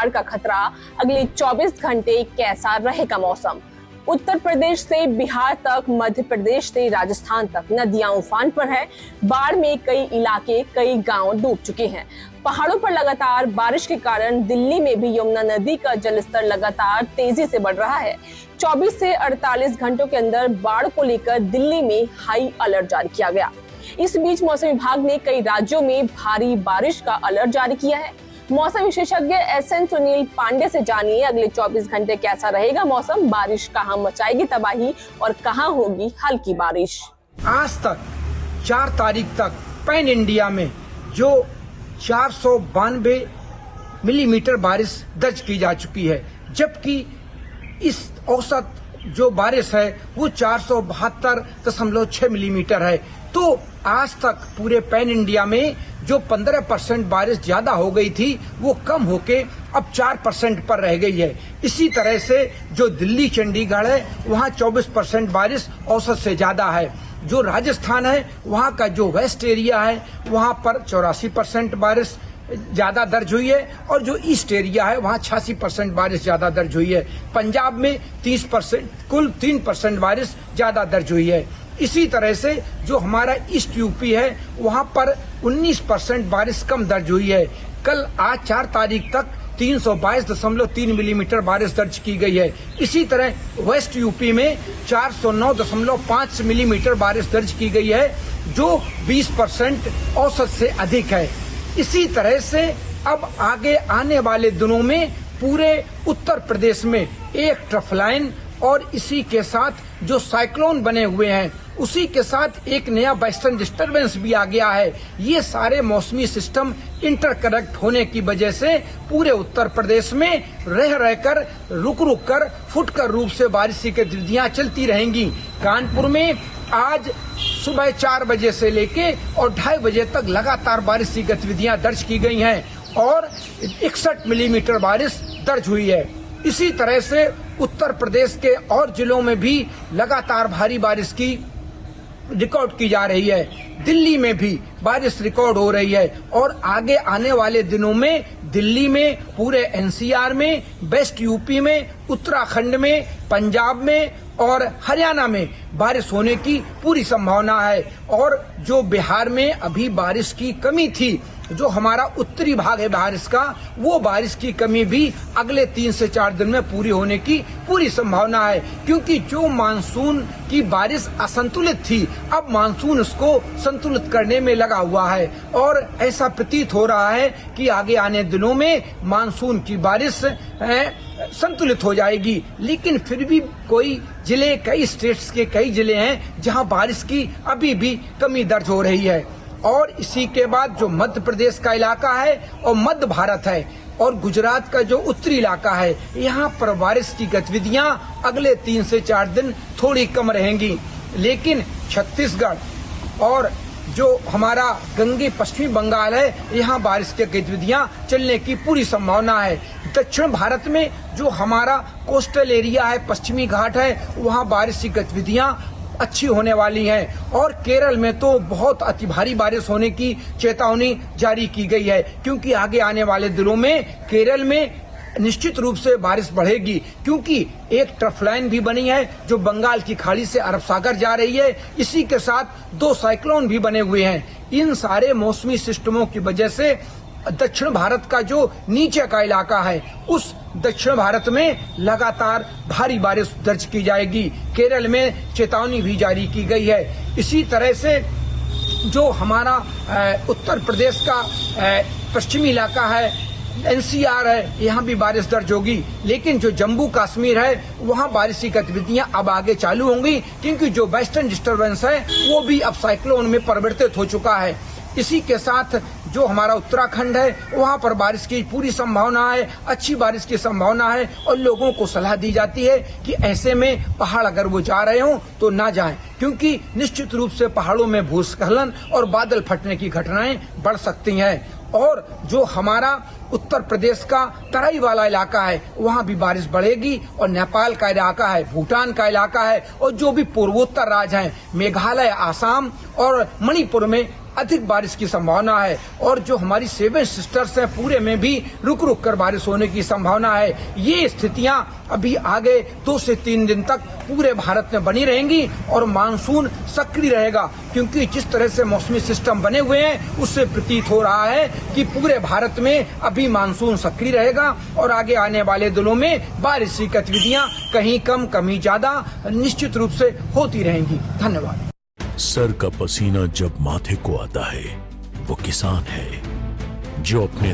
बाढ़ का खतरा। अगले 24 घंटे कैसा रहेगा मौसम? उत्तर प्रदेश से बिहार तक, मध्य प्रदेश से राजस्थान तक नदियां उफान पर है। बाढ़ में कई इलाके, कई गांव डूब चुके हैं। पहाड़ों पर लगातार बारिश के कारण दिल्ली में भी यमुना नदी का जलस्तर लगातार तेजी से बढ़ रहा है। 24 से 48 घंटों के अंदर बाढ़ को लेकर दिल्ली में हाई अलर्ट जारी किया गया। इस बीच मौसम विभाग ने कई राज्यों में भारी बारिश का अलर्ट जारी किया है। मौसम विशेषज्ञ SN सुनील पांडे से जानिए अगले 24 घंटे कैसा रहेगा मौसम, बारिश कहां मचाएगी तबाही और कहां होगी हल्की बारिश। आज तक 4 तारीख तक पैन इंडिया में जो 492 मिलीमीटर बारिश दर्ज की जा चुकी है, जबकि इस औसत जो बारिश है वो 472.6 मिलीमीटर है। तो आज तक पूरे पैन इंडिया में जो 15% बारिश ज्यादा हो गई थी वो कम होके अब 4% पर रह गई है। इसी तरह से जो दिल्ली चंडीगढ़ है वहाँ 24% बारिश औसत से ज्यादा है। जो राजस्थान है वहाँ का जो वेस्ट एरिया है वहाँ पर 84% बारिश ज्यादा दर्ज हुई है और जो ईस्ट एरिया है वहाँ 86% बारिश ज्यादा दर्ज हुई है। पंजाब में 30%, कुल 3% बारिश ज्यादा दर्ज हुई है। इसी तरह से जो हमारा ईस्ट यूपी है वहाँ पर 19% बारिश कम दर्ज हुई है। आज 4 तारीख तक 322.3 मिलीमीटर बारिश दर्ज की गई है। इसी तरह वेस्ट यूपी में 409.5 मिलीमीटर बारिश दर्ज की गई है, जो 20% औसत से अधिक है। इसी तरह से अब आगे आने वाले दिनों में पूरे उत्तर प्रदेश में एक ट्रफ लाइन और इसी के साथ जो साइक्लोन बने हुए हैं उसी के साथ एक नया वेस्टर्न डिस्टरबेंस भी आ गया है। ये सारे मौसमी सिस्टम इंटरकनेक्ट होने की वजह से पूरे उत्तर प्रदेश में रहकर रुक कर फुटकर रूप से बारिश की गतिविधियां चलती रहेंगी। कानपुर में आज सुबह 4 बजे से लेके और 2:30 बजे तक लगातार बारिश की गतिविधियां दर्ज की गई हैं और 61 मिलीमीटर बारिश दर्ज हुई है। इसी तरह से उत्तर प्रदेश के और जिलों में भी लगातार भारी बारिश की रिकॉर्ड की जा रही है। दिल्ली में भी बारिश रिकॉर्ड हो रही है और आगे आने वाले दिनों में दिल्ली में, पूरे NCR में, वेस्ट यूपी में, उत्तराखंड में, पंजाब में और हरियाणा में बारिश होने की पूरी संभावना है। और जो बिहार में अभी बारिश की कमी थी, जो हमारा उत्तरी भाग है बारिश का, वो बारिश की कमी भी अगले 3 से 4 दिन में पूरी होने की पूरी संभावना है। क्योंकि जो मानसून की बारिश असंतुलित थी, अब मानसून उसको संतुलित करने में लगा हुआ है और ऐसा प्रतीत हो रहा है कि आगे आने दिनों में मानसून की बारिश संतुलित हो जाएगी। लेकिन फिर भी कई स्टेट्स के कई जिले हैं जहां बारिश की अभी भी कमी दर्ज हो रही है। और इसी के बाद जो मध्य प्रदेश का इलाका है और मध्य भारत है और गुजरात का जो उत्तरी इलाका है, यहाँ पर बारिश की गतिविधियां अगले 3 से 4 दिन थोड़ी कम रहेंगी। लेकिन छत्तीसगढ़ और जो हमारा गंगे पश्चिमी बंगाल है, यहाँ बारिश की गतिविधियां चलने की पूरी संभावना है। दक्षिण भारत में जो हमारा कोस्टल एरिया है, पश्चिमी घाट है, वहाँ बारिश की गतिविधियां अच्छी होने वाली हैं और केरल में तो बहुत अति भारी बारिश होने की चेतावनी जारी की गई है। क्योंकि आगे आने वाले दिनों में केरल में निश्चित रूप से बारिश बढ़ेगी, क्योंकि एक ट्रफ लाइन भी बनी है जो बंगाल की खाड़ी से अरब सागर जा रही है। इसी के साथ 2 साइक्लोन भी बने हुए हैं। इन सारे मौसमी सिस्टमों की वजह से दक्षिण भारत का जो नीचे का इलाका है, उस दक्षिण भारत में लगातार भारी बारिश दर्ज की जाएगी। केरल में चेतावनी भी जारी की गई है। इसी तरह से जो हमारा उत्तर प्रदेश का पश्चिमी इलाका है, NCR है, यहाँ भी बारिश दर्ज होगी। लेकिन जो जम्मू कश्मीर है वहाँ बारिश की गतिविधियां अब आगे चालू होंगी, क्योंकि जो वेस्टर्न डिस्टरबेंस है वो भी अब साइक्लोन में परिवर्तित हो चुका है। इसी के साथ जो हमारा उत्तराखंड है वहाँ पर बारिश की पूरी संभावना है, अच्छी बारिश की संभावना है और लोगों को सलाह दी जाती है कि ऐसे में पहाड़ अगर वो जा रहे हो तो ना जाएं, क्योंकि निश्चित रूप से पहाड़ों में भूस्खलन और बादल फटने की घटनाएं बढ़ सकती हैं। और जो हमारा उत्तर प्रदेश का तराई वाला इलाका है वहाँ भी बारिश बढ़ेगी और नेपाल का इलाका है, भूटान का इलाका है और जो भी पूर्वोत्तर राज्य हैं, मेघालय, आसाम और मणिपुर में अधिक बारिश की संभावना है और जो हमारी 7 सिस्टर्स हैं पूरे में भी रुक रुक कर बारिश होने की संभावना है। ये स्थितियां अभी आगे 2 से 3 दिन तक पूरे भारत में बनी रहेंगी और मानसून सक्रिय रहेगा, क्योंकि जिस तरह से मौसमी सिस्टम बने हुए हैं उससे प्रतीत हो रहा है कि पूरे भारत में अभी मानसून सक्रिय रहेगा और आगे आने वाले दिनों में बारिश की गतिविधियां कहीं कम कहीं ज्यादा निश्चित रूप से होती रहेंगी। धन्यवाद। सर का पसीना जब माथे को आता है वो किसान है जो अपने